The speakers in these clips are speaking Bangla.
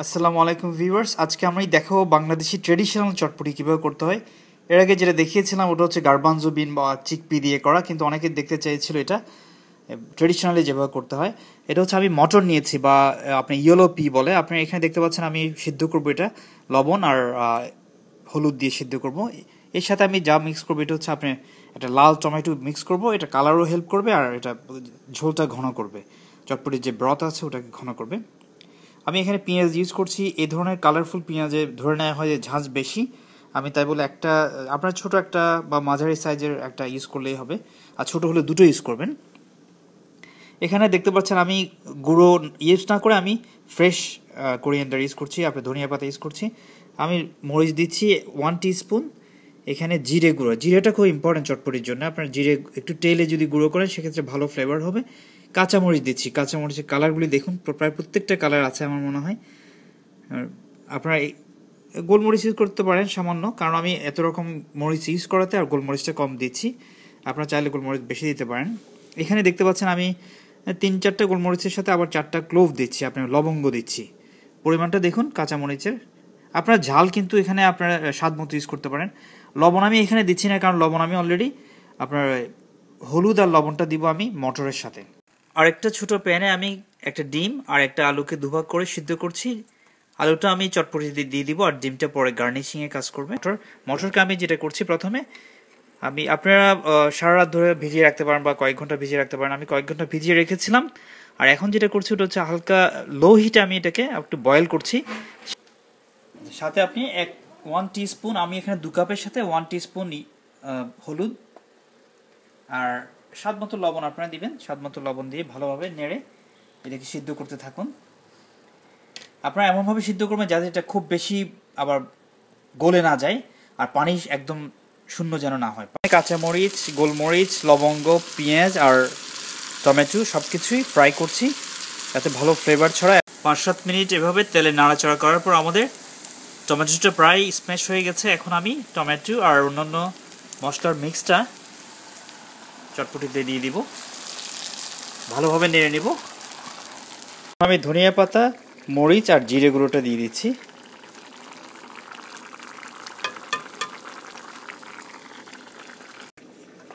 আসসালামু আলাইকুম ভিউয়ার্স, আজকে আমি দেখাবো বাংলাদেশি ট্রেডিশনাল চটপটি কীভাবে করতে হয়। এর আগে যেটা দেখিয়েছিলাম ওটা হচ্ছে গার্বানজো বিন বা চিকপি দিয়ে করা, কিন্তু অনেকে দেখতে চাইছিল এটা ট্রেডিশনালি যেভাবে করতে হয়। এটা হচ্ছে আমি মটর নিয়েছি বা আপনি ইয়েলো পি বলে, আপনি এখানে দেখতে পাচ্ছেন আমি সিদ্ধ করবো এটা লবণ আর হলুদ দিয়ে সিদ্ধ করব। এর সাথে আমি যা মিক্স করবো এটা হচ্ছে আপনি একটা লাল টমেটো মিক্স করব, এটা কালারও হেল্প করবে আর এটা ঝোলটা ঘন করবে, চটপটির যে ব্রথ আছে ওটাকে ঘন করবে। আমি এখানে পেঁয়াজ ইউজ করছি, এই ধরনের কালারফুল পেঁয়াজে ধরে নেওয়া হয় যে ঝাঁঝ বেশি, আমি তাই বলে একটা আপনার ছোট একটা বা মাঝারি সাইজের একটা ইউজ করলেই হবে, আর ছোট হলে দুটো ইউজ করবেন। এখানে দেখতে পাচ্ছেন আমি গুঁড়ো ইউজ না করে আমি ফ্রেশ কোরিয়ান্ডার ইউজ করছি, আপনি ধনিয়া পাতা ইউজ করছি। আমি মরিচ দিচ্ছি 1 টিস্পুন। এখানে জিরে গুঁড়ো, জিরেটা খুব ইম্পর্টেন্ট চটপটির জন্য, আপনার জিরে একটু তেলে যদি গুঁড়ো করেন সেক্ষেত্রে ভালো ফ্লেভার হবে। কাঁচামরিচ দিচ্ছি, কাঁচামরিচের কালারগুলি দেখুন প্রায় প্রত্যেকটা কালার আছে আমার মনে হয়। আপনারা গোলমরিচ ইউজ করতে পারেন সামান্য, কারণ আমি এত রকম মরিচ ইউজ করাতে আর গোলমরিচটা কম দিচ্ছি, আপনারা চাইলে গোলমরিচ বেশি দিতে পারেন। এখানে দেখতে পাচ্ছেন আমি 3-4টা গোলমরিচের সাথে আবার 4টা ক্লোভ দিচ্ছি, আপনার লবঙ্গ দিচ্ছি। পরিমাণটা দেখুন কাঁচামরিচের, আপনার ঝাল কিন্তু এখানে আপনারা স্বাদ মতো ইউজ করতে পারেন। লবণ আমি এখানে দিচ্ছি না, কারণ লবণ আমি অলরেডি আপনার হলুদ আর লবণটা দিব আমি মটরের সাথে। আরেকটা ছোট প্যানে আমি একটা ডিম আর একটা আলুকে দুভাগ করে সিদ্ধ করছি। আলুটা আমি চটপটি দিয়ে দিব আর ডিমটা পরে গার্নিশিংয়ে কাজ করবে। মটরকে আমি যেটা করছি প্রথমে আপনারা সারা রাত ধরে ভিজিয়ে রাখতে পারেন বা কয়েক ঘন্টা ভিজিয়ে রাখতে পারেন, আমি কয়েক ঘন্টা ভিজিয়ে রেখেছিলাম। আর এখন যেটা করছি ওটা হচ্ছে হালকা লো হিটে আমি এটাকে একটু বয়েল করছি। সাথে আপনি 1 টিস্পুন, আমি এখানে 2 কাপের সাথে 1 টিস্পুন হলুদ আর স্বাদ মতো লবণ আপনারা দিবেন। স্বাদ মতো লবণ দিয়ে ভালোভাবে নেড়ে এটাকে সিদ্ধ করতে থাকুন। আপনারা এমনভাবে সিদ্ধ করবেন যাতে এটা খুব বেশি আবার গলে না যায় আর পানি একদম শূন্য যেন না হয়। কাঁচামরিচ, গোলমরিচ, লবঙ্গ, পেঁয়াজ আর টমেটো সব কিছুই ফ্রাই করছি যাতে ভালো ফ্লেভার ছড়ায়। 5-7 মিনিট এভাবে তেলে নাড়াচাড়া করার পর আমাদের টমেটোটা প্রায় স্ম্যাশ হয়ে গেছে। এখন আমি টমেটো আর অন্যান্য মশলার মিক্সটা চটপটিতে দিয়ে দিব, ভালোভাবে নেড়ে নিব। আমি ধনিয়া পাতা, মরিচ আর জিরে গুঁড়োটা দিয়ে দিচ্ছি।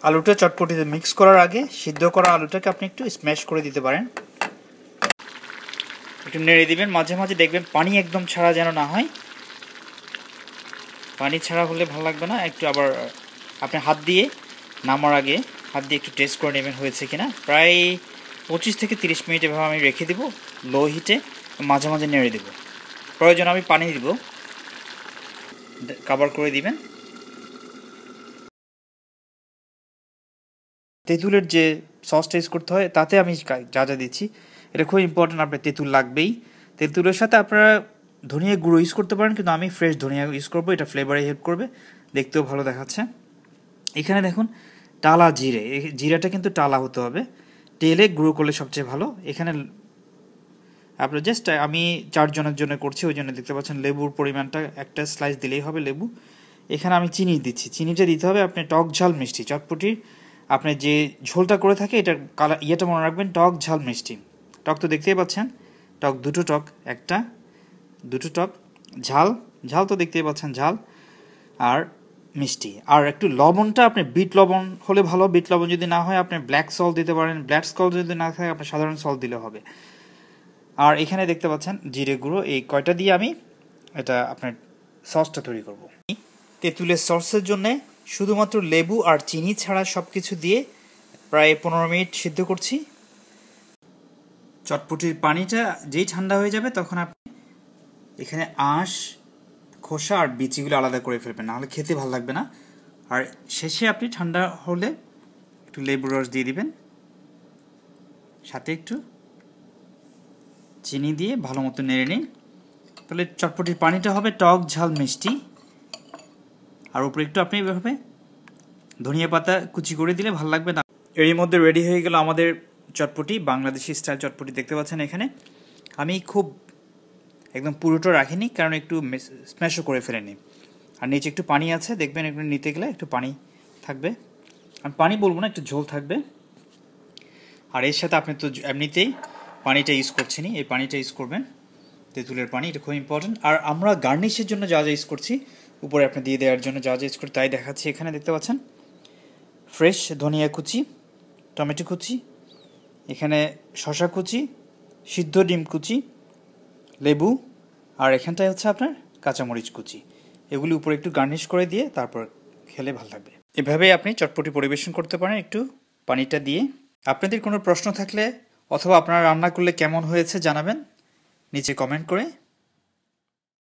আলুটা চটপটিতে মিক্স করার আগে সিদ্ধ করা আলুটাকে আপনি একটু স্ম্যাশ করে দিতে পারেন, একটু নেড়ে দিবেন। মাঝে মাঝে দেখবেন পানি একদম ছাড়া যেন না হয়, পানি ছাড়া হলে ভালো লাগবে না। একটু আবার আপনি হাত দিয়ে নামার আগে হাত দিয়ে একটু টেস্ট করে নেবেন হয়েছে কিনা। প্রায় 25 থেকে 30 মিনিট এভাবে আমি রেখে দিব লো হিটে, মাঝে মাঝে নেড়ে দেব। প্রয়োজন আমি পানি দিব, কভার করে দিবেন। তেঁতুলের যে সসটা ইউজ করতে হয় তাতে আমি যা যা দিচ্ছি এটা খুব ইম্পর্টেন্ট, আপনার তেঁতুল লাগবেই। তেঁতুলের সাথে আপনারা ধনিয়া গুঁড়ো ইউজ করতে পারেন, কিন্তু আমি ফ্রেশ ধনিয়া ইউজ করবো, এটা ফ্লেভারে হেল্প করবে, দেখতেও ভালো দেখাচ্ছে। এখানে দেখুন টালা জিরে, জিরাটা কিন্তু টালা হতে হবে, তেলে গুঁড়ো করলে সবচেয়ে ভালো। এখানে আপনার জাস্ট আমি 4 জনের জন্য করছি, ওই জন্য দেখতে পাচ্ছেন লেবুর পরিমাণটা একটা স্লাইস দিলেই হবে লেবু। এখানে আমি চিনি দিচ্ছি, চিনিটা দিতে হবে আপনি টক ঝাল মিষ্টি চটপটির আপনি যে ঝোলটা করে থাকে এটার কালার ইয়েটা মনে রাখবেন, টক ঝাল মিষ্টি। টক তো দেখতেই পাচ্ছেন, টক দুটো, টক একটা, দুটো টক, ঝাল ঝাল তো দেখতেই পাচ্ছেন ঝাল, আর মিষ্টি। আর একটু লবণটা আপনি বিট লবণ হলে ভালো, বিট লবণ যদি না হয় আপনি ব্ল্যাক সল্ট দিতে পারেন, ব্ল্যাক সল্ট যদি না থাকে আপনি সাধারণ সল্ট দিলে হবে। আর এখানে দেখতে পাচ্ছেন জিরে গুঁড়ো, এই কয়টা দিয়ে আমি এটা আপনার সসটা তৈরি করব। তেঁতুলের সসের জন্যে শুধুমাত্র লেবু আর চিনি ছাড়া সব কিছু দিয়ে প্রায় 15 মিনিট সিদ্ধ করছি। চটপটির পানিটা যেই ঠান্ডা হয়ে যাবে তখন আপনি এখানে আঁশ, খোসা আর বিচিগুলো আলাদা করে ফেলবেন, নাহলে খেতে ভালো লাগবে না। আর শেষে আপনি ঠান্ডা হলে একটু লেবুর রস দিয়ে দিবেন, সাথে একটু চিনি দিয়ে ভালো মতো নেড়ে নিন। তাহলে চটপটির পানিটা হবে টক ঝাল মিষ্টি, আর উপরে একটু আপনি এভাবে ধনিয়া পাতা কুচি করে দিলে ভালো লাগবে না। এরই মধ্যে রেডি হয়ে গেল আমাদের চটপটি, বাংলাদেশি স্টাইল চটপটি দেখতে পাচ্ছেন। এখানে আমি খুব একদম পুরোটা রাখিনি, কারণ একটু স্ম্যাশও করে ফেলেনি। আর নিচে একটু পানি আছে, দেখবেন একটু নিতে গেলে একটু পানি থাকবে, আমি পানি বলবো না, একটু ঝোল থাকবে। আর এর সাথে আপনি তো এমনিতেই পানিটা ইউজ করছেনই, এই পানিটা ইউজ করবেন। তেঁতুলের পানি, এটা খুব ইম্পর্টেন্ট। আর আমরা গার্নিশের জন্য যা যা ইউজ করছি, উপরে আপনি দিয়ে দেওয়ার জন্য যা যা ইউজ করি তাই দেখাচ্ছি। এখানে দেখতে পাচ্ছেন ফ্রেশ ধনিয়া কুচি, টমেটো কুচি, এখানে শশা কুচি, সিদ্ধ ডিম কুচি, লেবু, আর এখানটায় হচ্ছে আপনার কাঁচামরিচ কুচি। এগুলি উপরে একটু গার্নিশ করে দিয়ে তারপর খেলে ভালো লাগবে। এভাবেই আপনি চটপটি পরিবেশন করতে পারেন একটু পানিটা দিয়ে। আপনাদের কোনো প্রশ্ন থাকলে অথবা আপনারা রান্না করলে কেমন হয়েছে জানাবেন নিচে কমেন্ট করে।